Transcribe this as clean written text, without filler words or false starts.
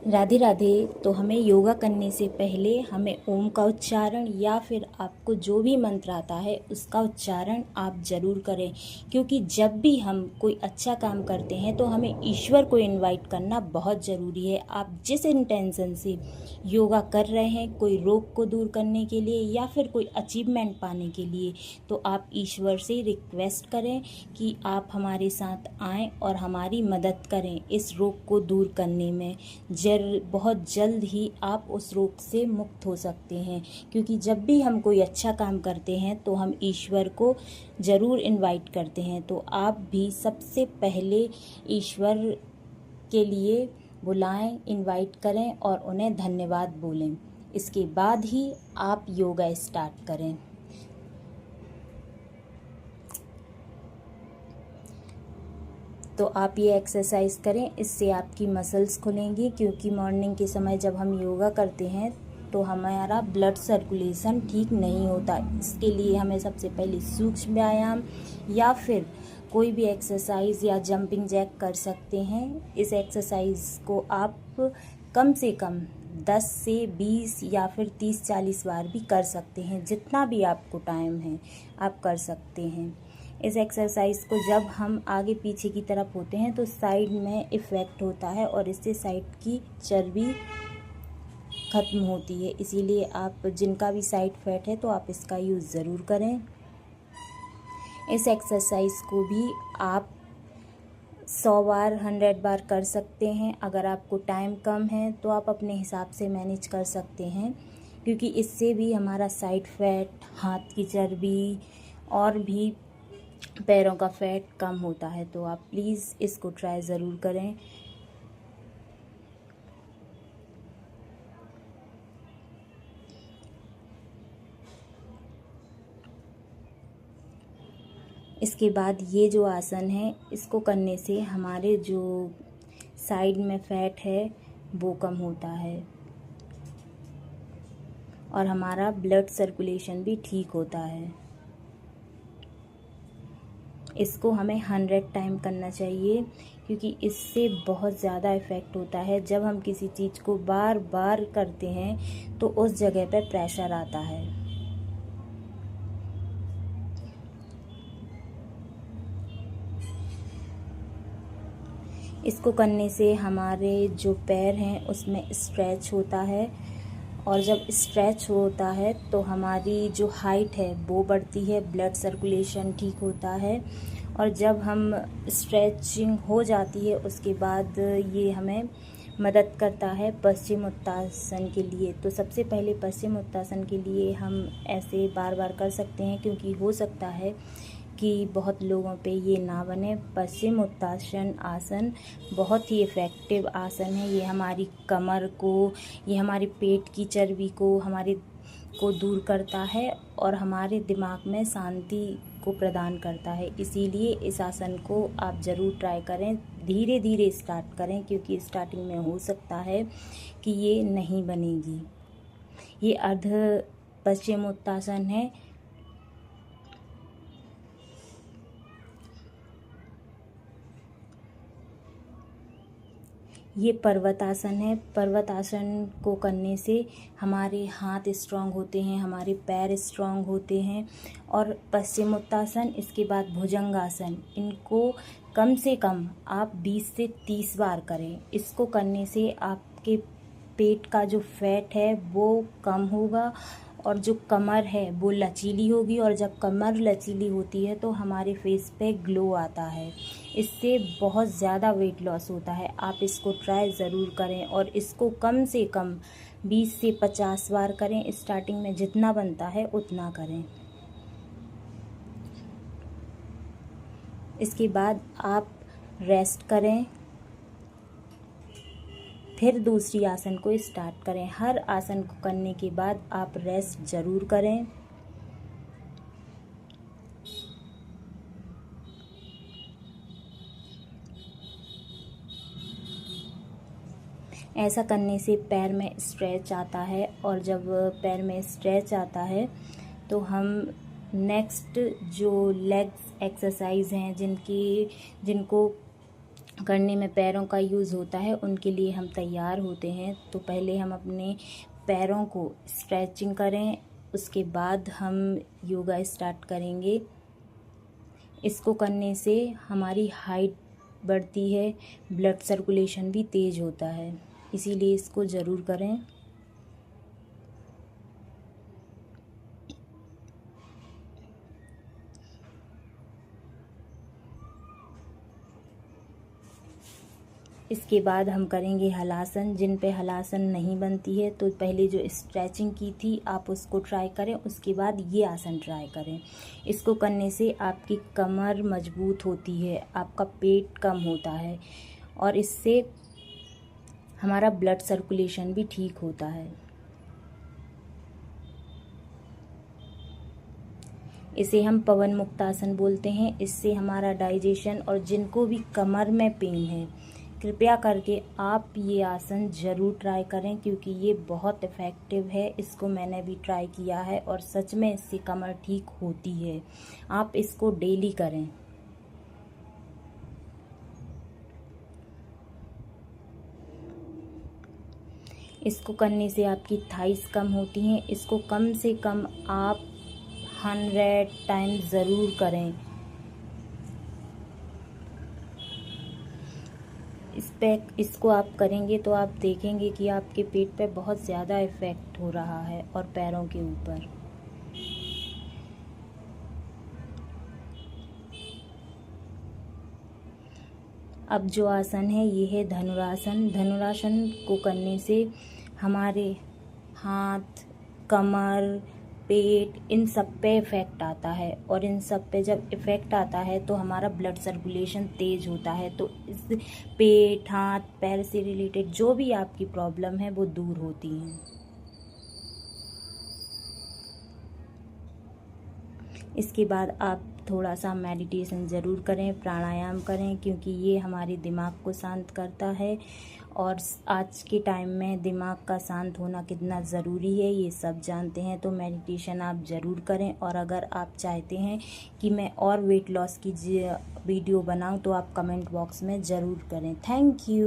राधे राधे। तो हमें योगा करने से पहले हमें ओम का उच्चारण या फिर आपको जो भी मंत्र आता है उसका उच्चारण आप ज़रूर करें, क्योंकि जब भी हम कोई अच्छा काम करते हैं तो हमें ईश्वर को इनवाइट करना बहुत ज़रूरी है। आप जिस इंटेंशन से योगा कर रहे हैं, कोई रोग को दूर करने के लिए या फिर कोई अचीवमेंट पाने के लिए, तो आप ईश्वर से रिक्वेस्ट करें कि आप हमारे साथ आएँ और हमारी मदद करें इस रोग को दूर करने में। बहुत जल्द ही आप उस रोग से मुक्त हो सकते हैं, क्योंकि जब भी हम कोई अच्छा काम करते हैं तो हम ईश्वर को ज़रूर इनवाइट करते हैं। तो आप भी सबसे पहले ईश्वर के लिए बुलाएं, इनवाइट करें और उन्हें धन्यवाद बोलें। इसके बाद ही आप योगा स्टार्ट करें। तो आप ये एक्सरसाइज करें, इससे आपकी मसल्स खुलेंगी, क्योंकि मॉर्निंग के समय जब हम योगा करते हैं तो हमारा ब्लड सर्कुलेशन ठीक नहीं होता। इसके लिए हमें सबसे पहले सूक्ष्म व्यायाम या फिर कोई भी एक्सरसाइज या जंपिंग जैक कर सकते हैं। इस एक्सरसाइज को आप कम से कम 10 से 20 या फिर 30-40 बार भी कर सकते हैं। जितना भी आपको टाइम है आप कर सकते हैं। इस एक्सरसाइज को जब हम आगे पीछे की तरफ होते हैं तो साइड में इफ़ेक्ट होता है और इससे साइड की चर्बी ख़त्म होती है। इसीलिए आप जिनका भी साइड फैट है तो आप इसका यूज़ ज़रूर करें। इस एक्सरसाइज को भी आप 100 बार 100 बार कर सकते हैं। अगर आपको टाइम कम है तो आप अपने हिसाब से मैनेज कर सकते हैं, क्योंकि इससे भी हमारा साइड फैट, हाथ की चर्बी और भी पैरों का फैट कम होता है। तो आप प्लीज़ इसको ट्राई ज़रूर करें। इसके बाद ये जो आसन है इसको करने से हमारे जो साइड में फैट है वो कम होता है और हमारा ब्लड सर्कुलेशन भी ठीक होता है। इसको हमें 100 टाइम करना चाहिए, क्योंकि इससे बहुत ज़्यादा इफ़ेक्ट होता है। जब हम किसी चीज़ को बार बार करते हैं तो उस जगह पर प्रेशर आता है। इसको करने से हमारे जो पैर हैं उसमें स्ट्रेच होता है, और जब स्ट्रेच होता है तो हमारी जो हाइट है वो बढ़ती है, ब्लड सर्कुलेशन ठीक होता है। और जब हम स्ट्रेचिंग हो जाती है उसके बाद ये हमें मदद करता है पश्चिम उत्तासन के लिए। तो सबसे पहले पश्चिम उत्तासन के लिए हम ऐसे बार बार कर सकते हैं, क्योंकि हो सकता है कि बहुत लोगों पे ये ना बने। पश्चिम उत्तासन आसन बहुत ही इफ़ेक्टिव आसन है। ये हमारी कमर को, ये हमारे पेट की चर्बी को, हमारे को दूर करता है और हमारे दिमाग में शांति को प्रदान करता है। इसीलिए इस आसन को आप ज़रूर ट्राई करें। धीरे धीरे स्टार्ट करें, क्योंकि स्टार्टिंग में हो सकता है कि ये नहीं बनेगी। ये अर्ध पश्चिम उत्तासन है। ये पर्वतासन है। पर्वतासन को करने से हमारे हाथ स्ट्रांग होते हैं, हमारे पैर स्ट्रांग होते हैं। और पश्चिम उत्तासन, इसके बाद भुजंगासन, इनको कम से कम आप 20 से 30 बार करें। इसको करने से आपके पेट का जो फैट है वो कम होगा और जो कमर है वो लचीली होगी, और जब कमर लचीली होती है तो हमारे फेस पे ग्लो आता है। इससे बहुत ज़्यादा वेट लॉस होता है। आप इसको ट्राई ज़रूर करें और इसको कम से कम 20 से 50 बार करें। स्टार्टिंग में जितना बनता है उतना करें। इसके बाद आप रेस्ट करें, फिर दूसरी आसन को स्टार्ट करें। हर आसन को करने के बाद आप रेस्ट ज़रूर करें। ऐसा करने से पैर में स्ट्रेच आता है, और जब पैर में स्ट्रेच आता है तो हम नेक्स्ट जो लेग्स एक्सरसाइज हैं जिनको करने में पैरों का यूज़ होता है, उनके लिए हम तैयार होते हैं। तो पहले हम अपने पैरों को स्ट्रेचिंग करें, उसके बाद हम योगा स्टार्ट करेंगे। इसको करने से हमारी हाइट बढ़ती है, ब्लड सर्कुलेशन भी तेज़ होता है, इसीलिए इसको ज़रूर करें। इसके बाद हम करेंगे हलासन। जिन पे हलासन नहीं बनती है तो पहले जो स्ट्रेचिंग की थी आप उसको ट्राई करें, उसके बाद ये आसन ट्राई करें। इसको करने से आपकी कमर मजबूत होती है, आपका पेट कम होता है और इससे हमारा ब्लड सर्कुलेशन भी ठीक होता है। इसे हम पवन मुक्तासन बोलते हैं। इससे हमारा डाइजेशन, और जिनको भी कमर में पेन है कृपया करके आप ये आसन ज़रूर ट्राई करें, क्योंकि ये बहुत इफ़ेक्टिव है। इसको मैंने भी ट्राई किया है और सच में इससे कमर ठीक होती है। आप इसको डेली करें। इसको करने से आपकी थाइस कम होती हैं। इसको कम से कम आप 100 टाइम ज़रूर करें। इसको आप करेंगे तो आप देखेंगे कि आपके पेट पे बहुत ज़्यादा इफ़ेक्ट हो रहा है और पैरों के ऊपर। अब जो आसन है ये है धनुरासन। धनुरासन को करने से हमारे हाथ, कमर, पेट, इन सब पे इफ़ेक्ट आता है, और इन सब पे जब इफ़ेक्ट आता है तो हमारा ब्लड सर्कुलेशन तेज़ होता है। तो इस पेट, हाथ, पैर से रिलेटेड जो भी आपकी प्रॉब्लम है वो दूर होती हैं। इसके बाद आप थोड़ा सा मेडिटेशन ज़रूर करें, प्राणायाम करें, क्योंकि ये हमारे दिमाग को शांत करता है। और आज के टाइम में दिमाग का शांत होना कितना ज़रूरी है ये सब जानते हैं। तो मेडिटेशन आप ज़रूर करें। और अगर आप चाहते हैं कि मैं और वेट लॉस की वीडियो बनाऊं तो आप कमेंट बॉक्स में ज़रूर करें। Thank you.